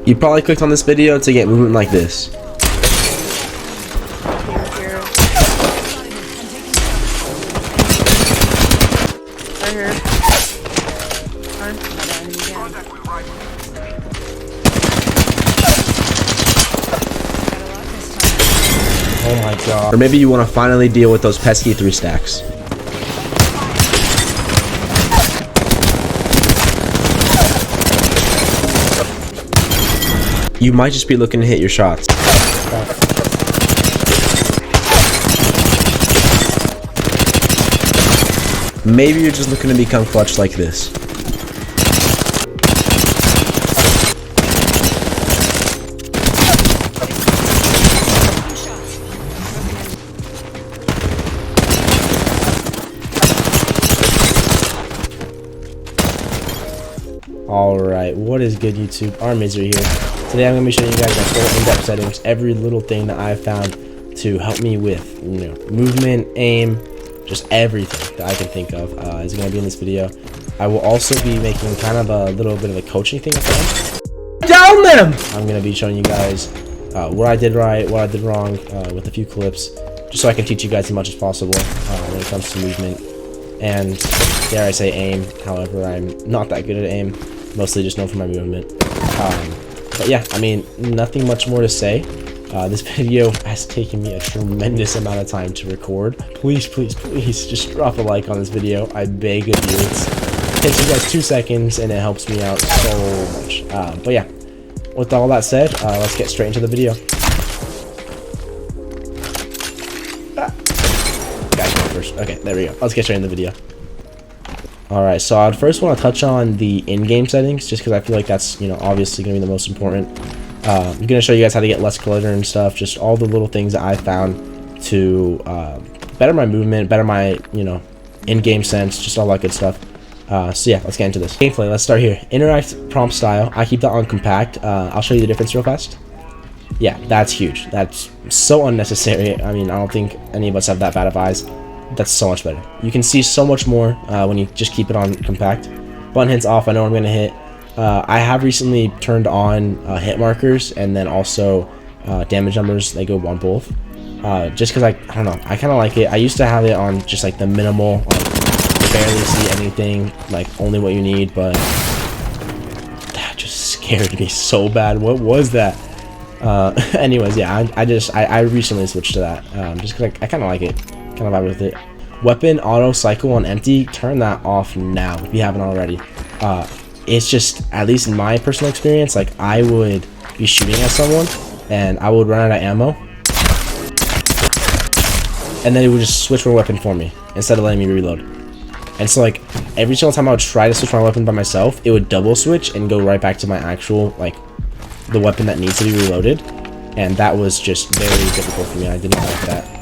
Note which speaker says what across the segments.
Speaker 1: You probably clicked on this video to get movement like this.
Speaker 2: Right here.
Speaker 1: Oh my god. Or maybe you want to finally deal with those pesky 3 stacks. You might just be looking to hit your shots. Maybe you're just looking to become clutch like this. Alright, what is good YouTube? Armiser here. Today I'm going to be showing you guys my full in-depth settings, every little thing that I've found to help me with, movement, aim, just everything that I can think of is going to be in this video. I will also be making kind of a little bit of a coaching thing with them. Down them! I'm going to be showing you guys what I did right, what I did wrong with a few clips, just so I can teach you guys as much as possible when it comes to movement and, dare I say, aim. However, I'm not that good at aim, mostly just known for my movement. But yeah, I mean, nothing much more to say. This video has taken me a tremendous amount of time to record. Please, please, please just drop a like on this video. I beg of you. It takes you guys 2 seconds and it helps me out so much. But yeah, with all that said, let's get straight into the video. Guys, go first. Okay, there we go. Let's get straight into the video. Alright, so I'd first want to touch on the in-game settings, just because I feel like that's, obviously going to be the most important. I'm going to show you guys how to get less clutter and stuff, just all the little things that I found to better my movement, better my, in-game sense, just all that good stuff. So yeah, let's get into this. Gameplay, let's start here. Interact prompt style, I keep that on compact. I'll show you the difference real fast. Yeah, that's huge. That's so unnecessary. I mean, I don't think any of us have that bad of eyes. That's so much better. You can see so much more when you just keep it on compact. Button hits off, I know I'm going to hit. I have recently turned on hit markers and then also damage numbers. They go on both. Just because I don't know, I kind of like it. I used to have it on just like the minimal, like barely see anything, like only what you need, but that just scared me so bad. What was that? Anyways, yeah, I recently switched to that just because I kind of like it. Kind of vibe with it. Weapon auto cycle on empty, turn that off now if you haven't already. It's just, at least in my personal experience, like I would be shooting at someone and I would run out of ammo and then it would just switch my weapon for me instead of letting me reload. And so like every single time I would try to switch my weapon by myself, it would double switch and go right back to my actual, like, the weapon that needs to be reloaded, and that was just very difficult for me. I did not like that.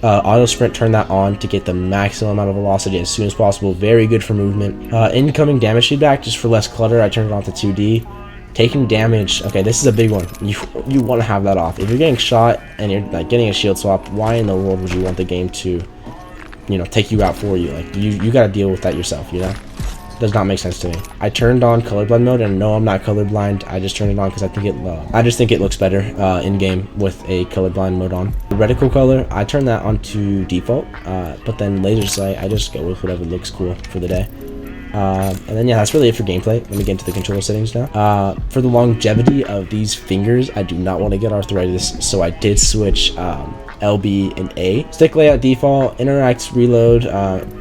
Speaker 1: Auto sprint, turn that on to get the maximum amount of velocity as soon as possible. Very good for movement. Incoming damage feedback, just for less clutter, I turned it on to 2D. Taking damage, okay, this is a big one. You want to have that off. If you're getting shot and you're like getting a shield swap, why in the world would you want the game to, take you out for you? Like you got to deal with that yourself. Does not make sense to me. I turned on colorblind mode, and no, I'm not colorblind. I just turned it on because I think it looks better in game with a colorblind mode on. Reticle color, I turned that on to default, but then laser sight, I just go with whatever looks cool for the day. And then yeah, that's really it for gameplay. Let me get into the controller settings now. For the longevity of these fingers, I do not want to get arthritis, so I did switch LB and A. Stick layout default, interact reload,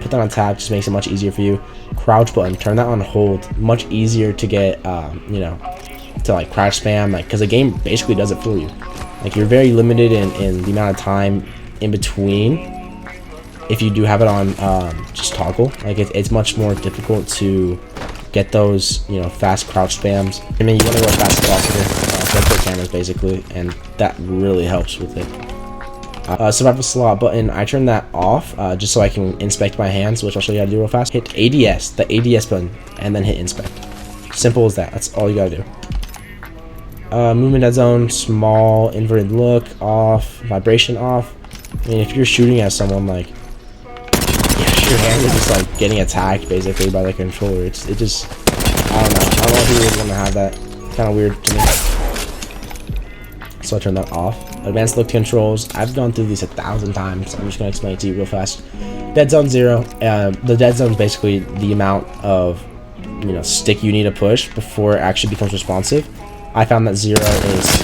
Speaker 1: put that on tab, just makes it much easier for you. Crouch button, turn that on hold, much easier to get, to like crouch spam, like, because the game basically does it for you. Like, you're very limited in the amount of time in between if you do have it on just toggle. Like, it's much more difficult to get those, fast crouch spams. I mean, you want to go as fast as possible, for cameras basically, and that really helps with it. Survival slot button, I turn that off just so I can inspect my hands, which I'll show you how to do real fast. Hit ADS, the ADS button, and then hit inspect. Simple as that. That's all you gotta do. Movement dead zone, small, inverted look, off, vibration off. I mean, if you're shooting at someone, like, yeah, your hand is just like getting attacked basically by the controller. It just, I don't know if you would want to have that. Kind of weird to me. so I turn that off. Advanced look controls, I've gone through these 1,000 times. I'm just gonna explain it to you real fast. Dead zone 0. The dead zone is basically the amount of stick you need to push before it actually becomes responsive. I found that 0 is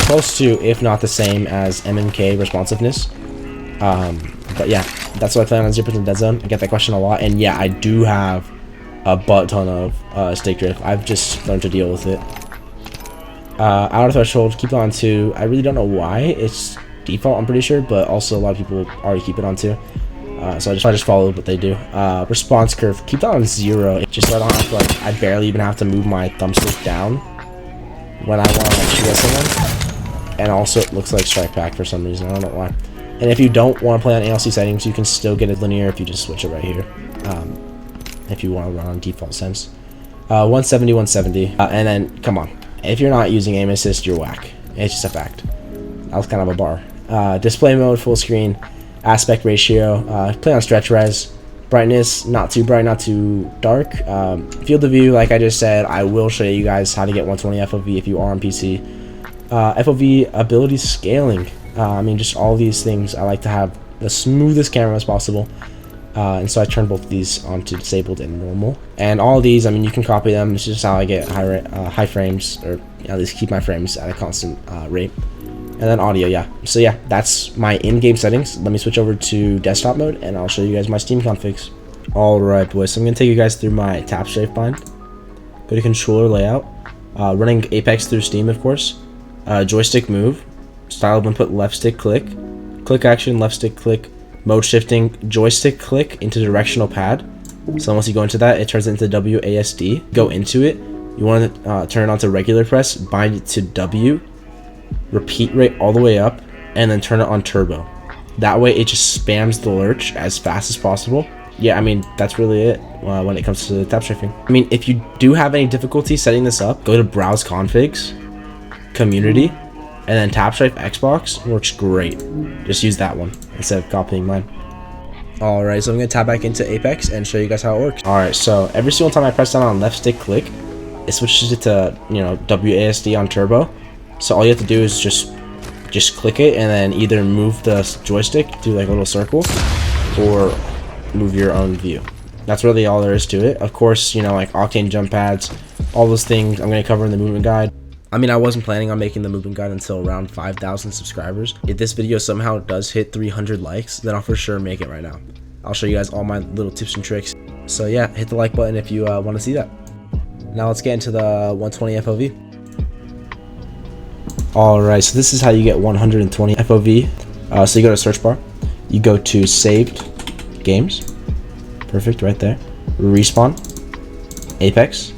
Speaker 1: close to, if not the same as MMK responsiveness. But yeah, that's what I plan on 0% dead zone. I get that question a lot, and yeah, I do have a butt ton of stick drift. I've just learned to deal with it. Outer threshold, keep it on 2. I really don't know why. It's default, I'm pretty sure, but also a lot of people already keep it on 2. So I just follow what they do. Response curve, keep that on 0. Just so I don't have to, like, I barely even have to move my thumbstick down when I want to like, shoot at someone. And also it looks like strike back for some reason. I don't know why. And if you don't want to play on ALC settings, you can still get it linear if you just switch it right here. If you want to run on default sense. 170, 170. And then, come on. If you're not using aim assist, you're whack. It's just a fact. That was kind of a bar. Display mode, full screen. Aspect ratio. Play on stretch res. Brightness, not too bright, not too dark. Field of view, like I just said, I will show you guys how to get 120 FOV if you are on PC. FOV ability scaling. I mean, just all these things. I like to have the smoothest camera as possible. And so I turned both of these onto disabled and normal. And all of these, I mean, you can copy them. It's just how I get high frames, or at least keep my frames at a constant rate. And then audio, yeah. So yeah, that's my in-game settings. Let me switch over to desktop mode, and I'll show you guys my Steam configs. Alright, boys, so I'm going to take you guys through my Tap-Strafe bind. Go to controller layout. Running Apex through Steam, of course. Joystick move. Style of input, left stick click. Click action, left stick click. Mode shifting, joystick click into directional pad. So once you go into that, it turns it into WASD. Go into it. You want to turn it on to regular press, bind it to W, repeat rate all the way up, and then turn it on turbo. That way it just spams the lurch as fast as possible. Yeah, I mean, that's really it when it comes to Tap-Strafing. I mean, if you do have any difficulty setting this up, go to Browse Configs, Community, and then Tap-Strafe Xbox works great. Just use that one instead of copying mine. Alright, so I'm going to tap back into Apex and show you guys how it works. Alright, so every single time I press down on left stick click, it switches it to, WASD on turbo. So all you have to do is just click it and then either move the joystick to like a little circle or move your own view. That's really all there is to it. Of course, like octane jump pads, all those things I'm going to cover in the movement guide. I mean, I wasn't planning on making the movement guide until around 5,000 subscribers. If this video somehow does hit 300 likes, then I'll for sure make it right now. I'll show you guys all my little tips and tricks. So yeah, hit the like button if you want to see that. Now let's get into the 120 FOV. Alright, so this is how you get 120 FOV. So you go to search bar, you go to saved games, perfect, right there. Respawn, Apex,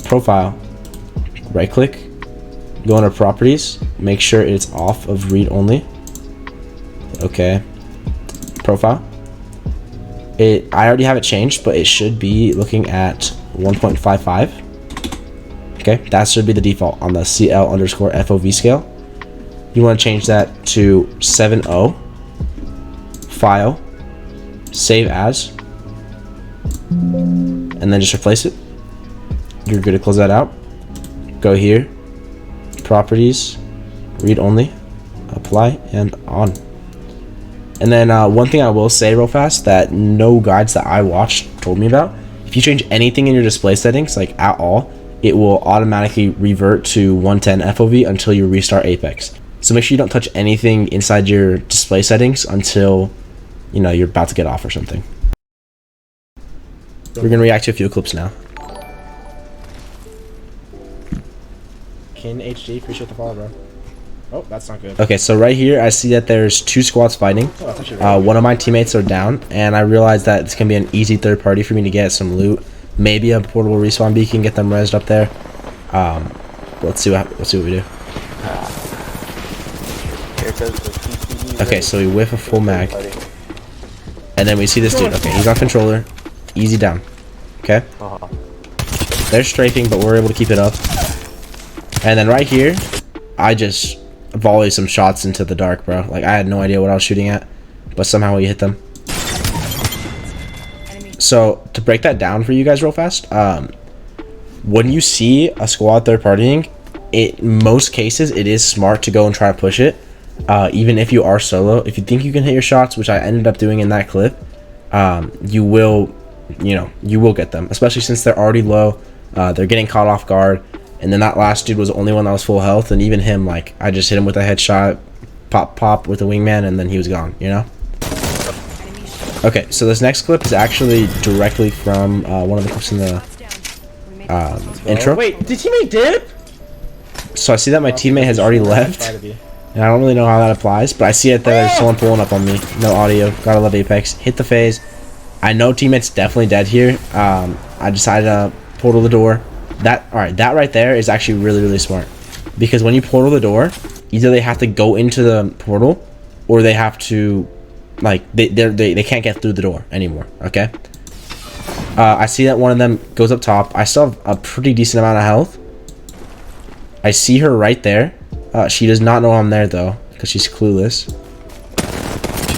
Speaker 1: profile, right click, go into properties, make sure it's off of read only. Okay, profile. I already have it changed, but it should be looking at 1.55. Okay, that should be the default on the CL_FOV scale. You want to change that to 7.0. File, save as, and then just replace it. You're good to close that out. Go here, properties, read only, apply, and on. And then one thing I will say real fast that no guides that I watched told me about: if you change anything in your display settings, like at all, it will automatically revert to 110 FOV until you restart Apex. So make sure you don't touch anything inside your display settings until you're about to get off or something. We're gonna react to a few clips now. Kin HD, appreciate the follow, bro. Oh, that's not good. Okay, so right here I see that there's 2 squads fighting. One of my teammates are down, and I realized that it's gonna be an easy third party for me to get some loot. Maybe a portable respawn beacon, get them rezzed up there. Let's see what we do. Okay, so we whiff a full mag, and then we see this dude. Okay, he's on controller, easy down. Okay, they're strafing, but we're able to keep it up. And then right here, I just volley some shots into the dark, bro. Like, I had no idea what I was shooting at, but somehow we hit them. So to break that down for you guys real fast, when you see a squad third partying, in most cases, it is smart to go and try to push it. Even if you are solo, if you think you can hit your shots, which I ended up doing in that clip, you will get them, especially since they're already low. They're getting caught off guard, and then that last dude was the only one that was full health, and even him, like, I just hit him with a headshot, pop with a wingman, and then he was gone, you know? Okay, so this next clip is actually directly from one of the clips in the intro.
Speaker 3: Wait, did teammate dip?
Speaker 1: So I see that my teammate has already left, and I don't really know how that applies, but I see it that there's someone pulling up on me. No audio, gotta love Apex. Hit the phase. I know teammate's definitely dead here. I decided to portal the door. That right there is actually really, really smart, because when you portal the door, either they have to go into the portal, or they have to, like, they can't get through the door anymore. Okay. I see that one of them goes up top. I still have a pretty decent amount of health. I see her right there. She does not know I'm there though, because she's clueless.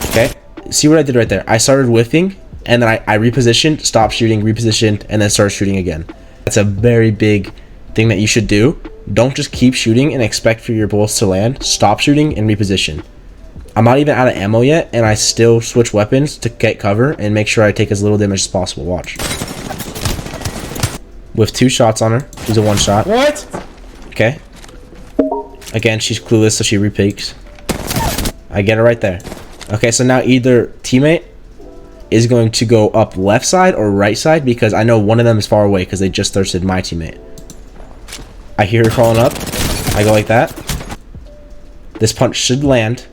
Speaker 1: Okay, see what I did right there? I started whiffing, and then I repositioned, stopped shooting, repositioned, and then started shooting again. That's a very big thing that you should do. Don't just keep shooting and expect for your bullets to land. Stop shooting and reposition. I'm not even out of ammo yet, and I still switch weapons to get cover and make sure I take as little damage as possible. Watch. With 2 shots on her. She's a 1-shot.
Speaker 3: What?
Speaker 1: Okay. Again, she's clueless, so she repeaks. I get her right there. Okay, so now either teammate is going to go up left side or right side, because I know one of them is far away because they just thirsted my teammate. I hear her crawling up. I go like that. This punch should land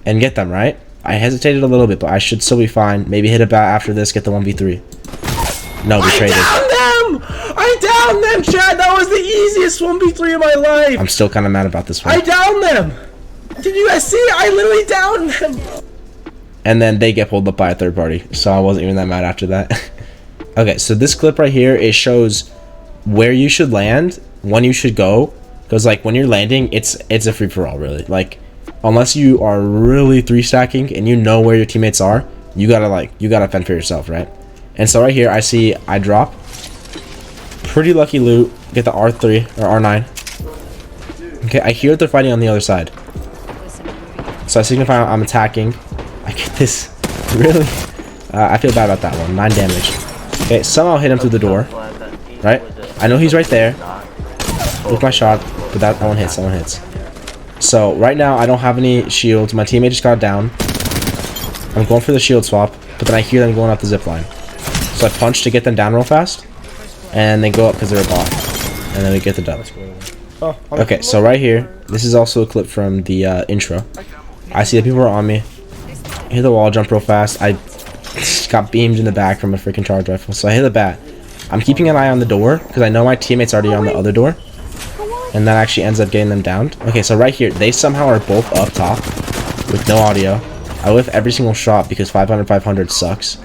Speaker 1: and get them, right? I hesitated a little bit, but I should still be fine. Maybe hit a bat after this, get the 1v3. No, we traded.
Speaker 3: I downed them, Chad! That was the easiest 1v3 of my life!
Speaker 1: I'm still kind of mad about this one.
Speaker 3: I downed them! Did you guys see? I literally downed them!
Speaker 1: And then they get pulled up by a third party, so I wasn't even that mad after that. Okay, so this clip right here, it shows where you should land, when you should go, because, like, when you're landing, it's a free-for-all, really. Like, unless you are really 3-stacking and you know where your teammates are, you gotta fend for yourself, right? And so right here, I drop. Pretty lucky loot. Get the R3 or R9. Okay, I hear they're fighting on the other side. So I signify I'm attacking. I get this. Really? I feel bad about that one. 9 damage. Okay, somehow hit him through the door. Right? I know he's right there. With my shot, but that one hits. That one hits. So right now, I don't have any shields. My teammate just got down. I'm going for the shield swap, but then I hear them going up the zip line. So I punch to get them down real fast, and they go up because they're a bot, and then we get the dub. Okay, so right here, this is also a clip from the intro. I see that people are on me. I hit the wall, jump real fast. I got beamed in the back from a freaking charge rifle, so I hit the bat. I'm keeping an eye on the door because I know my teammate's already on the other door, and that actually ends up getting them downed. Okay, so right here, they somehow are both up top with no audio. I whiff every single shot because 500 sucks.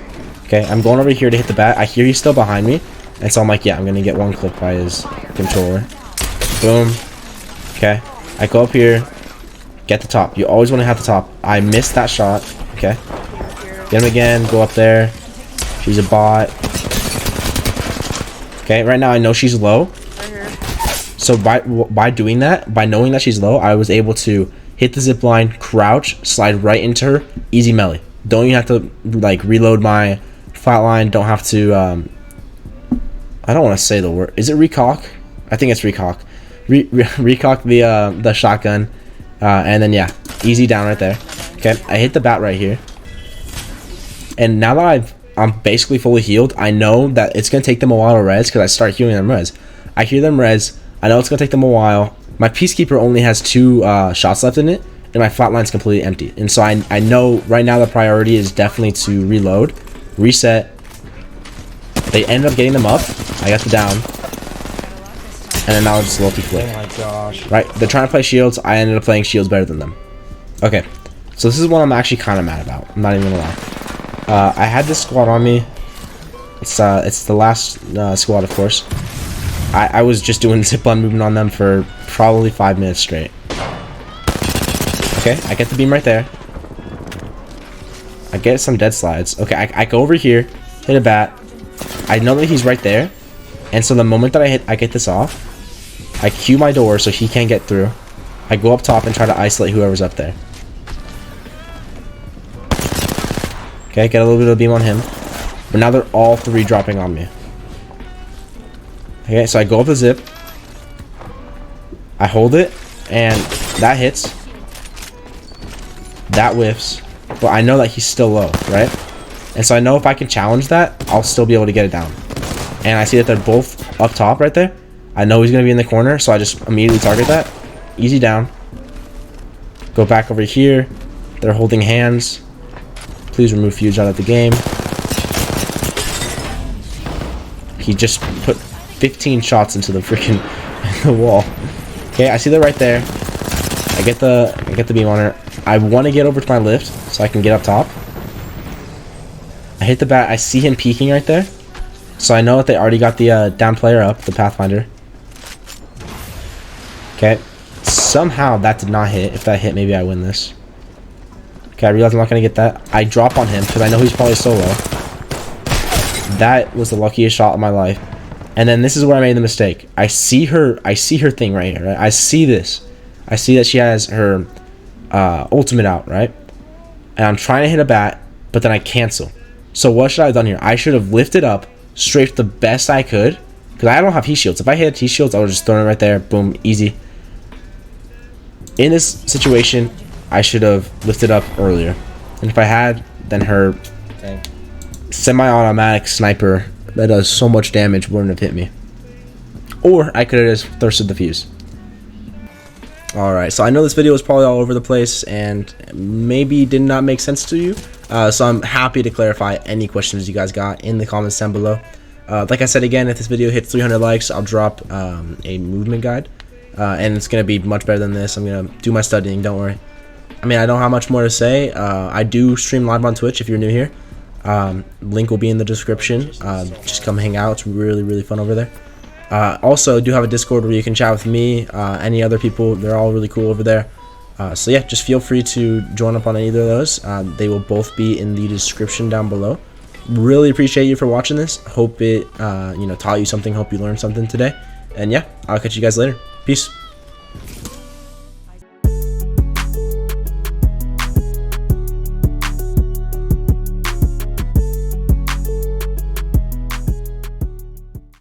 Speaker 1: Okay, I'm going over here to hit the bat. I hear he's still behind me, and so I'm like, yeah, I'm gonna get one clip by his controller. Boom. Okay, I go up here, get the top. You always want to have the top. I missed that shot. Okay, get him again. Go up there. She's a bot. Okay, right now I know she's low. So by doing that, by knowing that she's low, I was able to hit the zip line, crouch, slide right into her, easy melee. Don't even have to, like, reload my flatline. Don't have to, I don't want to say the word. Is it recock? I think it's recock. Recock the shotgun, and then, yeah, easy down right there. Okay, I hit the bat right here. And now that I'm basically fully healed, I know that it's going to take them a while to res because I start healing them res. I hear them res. I know it's going to take them a while. My Peacekeeper only has 2 shots left in it, and my flatline's completely empty. And so I know right now the priority is definitely to reload, reset. They ended up getting them up. I got the down. And then now it's low-key flip.
Speaker 3: Oh my gosh.
Speaker 1: Right, they're trying to play shields. I ended up playing shields better than them. Okay, so this is what I'm actually kind of mad about. I'm not even gonna lie. I had this squad on me. It's the last squad, of course. I was just doing zipline movement on them for probably 5 minutes straight. Okay, I get the beam right there. I get some dead slides. Okay, I go over here, hit a bat. I know that he's right there, and so the moment that I get this off, I cue my door so he can't get through. I go up top and try to isolate whoever's up there. Okay, get a little bit of beam on him. But now they're all 3 dropping on me. Okay, so I go up the zip. I hold it, and that hits. That whiffs. But I know that he's still low, right? And so I know if I can challenge that, I'll still be able to get it down. And I see that they're both up top right there. I know he's going to be in the corner, so I just immediately target that. Easy down. Go back over here. They're holding hands. Please remove Fuse out of the game. He just put 15 shots into the freaking the wall. Okay, I see that right there. I get the beam on her. I want to get over to my lift so I can get up top. I hit the bat. I see him peeking right there. So I know that they already got the down player up, the Pathfinder. Okay. Somehow that did not hit. If that hit, maybe I win this. Okay, I realize I'm not going to get that. I drop on him because I know he's probably solo. That was the luckiest shot of my life. And then this is where I made the mistake. I see her thing right here, right? I see this. I see that she has her ultimate out, right? And I'm trying to hit a bat, but then I cancel. So what should I have done here? I should have lifted up, strafed the best I could. Because I don't have heat shields. If I had heat shields, I would just throw it right there. Boom, easy. In this situation, I should have lifted up earlier. And if I had, then her semi-automatic sniper that does so much damage wouldn't have hit me. Or I could have just thirsted the fuse. Alright, so I know this video is probably all over the place and maybe did not make sense to you. So I'm happy to clarify any questions you guys got in the comments down below. Like I said again, if this video hits 300 likes, I'll drop a movement guide. And it's going to be much better than this. I'm going to do my studying, don't worry. I mean, I don't have much more to say. I do stream live on Twitch if you're new here. Link will be in the description. Just come hang out. It's really, really fun over there. Also, do have a Discord where you can chat with me, any other people. They're all really cool over there. So yeah, just feel free to join up on either of those. They will both be in the description down below. Really appreciate you for watching this. Hope it taught you something. Hope you learned something today. And yeah, I'll catch you guys later. Peace.